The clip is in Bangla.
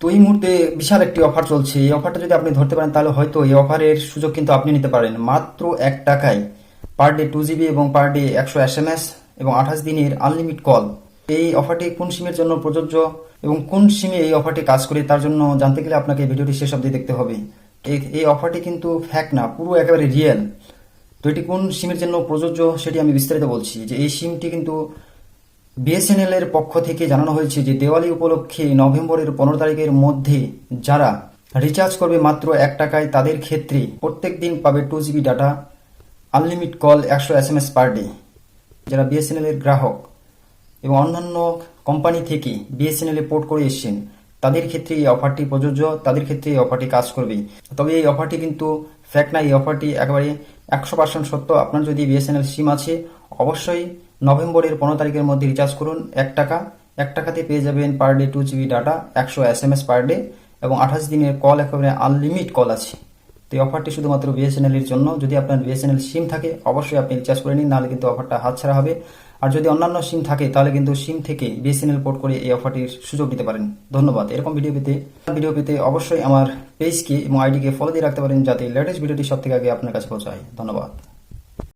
তো এই মুহূর্তে বিশাল একটি অফার চলছে। এই অফারটা যদি আপনি ধরতে পারেন তাহলে হয়তো এই অফারের সুযোগ কিন্তু আপনি নিতে পারেন মাত্র 1 টাকায়। পার ডে 2 GB এবং পার ডে 100 SMS এবং 28 দিনের আনলিমিট কল। এই অফারটি কোন সিমের জন্য প্রযোজ্য এবং কোন সিমে এই অফারটি কাজ করে তার জন্য জানতে গেলে আপনাকে ভিডিওটি শেষ অবধি দেখতে হবে। এই অফারটি কিন্তু ফ্যাক্ট না, পুরো একেবারে রিয়েল। তো এটি কোন সিমের জন্য প্রযোজ্য সেটি আমি বিস্তারিত বলছি। যে এই সিমটি কিন্তু বিএসএনএল এর পক্ষ থেকে জানানো হয়েছে যে দেওয়ালি উপলক্ষে নভেম্বরের 15 তারিখের মধ্যে যারা রিচার্জ করবে মাত্র 1 টাকায় তাদের ক্ষেত্রে প্রত্যেক দিন পাবে 2 GB data, unlimit call, 100 SMS per day. যারা বিএসএনএল এর গ্রাহক এবং অন্যান্য কোম্পানি থেকে বিএসএনএল এ পোর্ট করে এসেছেন তাদের ক্ষেত্রে এই অফারটি প্রযোজ্য, তাদের ক্ষেত্রে এই অফারটি কাজ করবে। তবে এই অফারটি কিন্তু ফ্যাক্ট না, এই অফারটি একেবারে 100% সত্য। আপনার যদি বিএসএনএল সিম আছে অবশ্যই নভেম্বরের 15 তারিখের মধ্যে রিচার্জ করুন 1 টাকা। 1 টাকাতে পেয়ে যাবেন per day 2 GB data, 100 SMS per day এবং 28 দিনের কল, একেবারে আনলিমিট কল আছে। তো এই অফারটি শুধুমাত্র বিএসএনএল এর জন্য। যদি আপনার বিএসএনএল সিম থাকে অবশ্যই আপনি রিচার্জ করে নিন, নাহলে কিন্তু অফারটা হাতছাড়া হবে। আর যদি অন্যান্য সিম থাকে তাহলে কিন্তু সিম থেকে বিএসএনএল পোর্ট করে এই অফারটির সুযোগ নিতে পারেন। ধন্যবাদ। এরকম ভিডিও পেতে অবশ্যই আমার পেজকে এবং আইডিকে ফলো দিয়ে রাখতে পারেন যাতে লেটেস্ট ভিডিওটি সব থেকে আগে আপনার কাছে পৌঁছায়। ধন্যবাদ।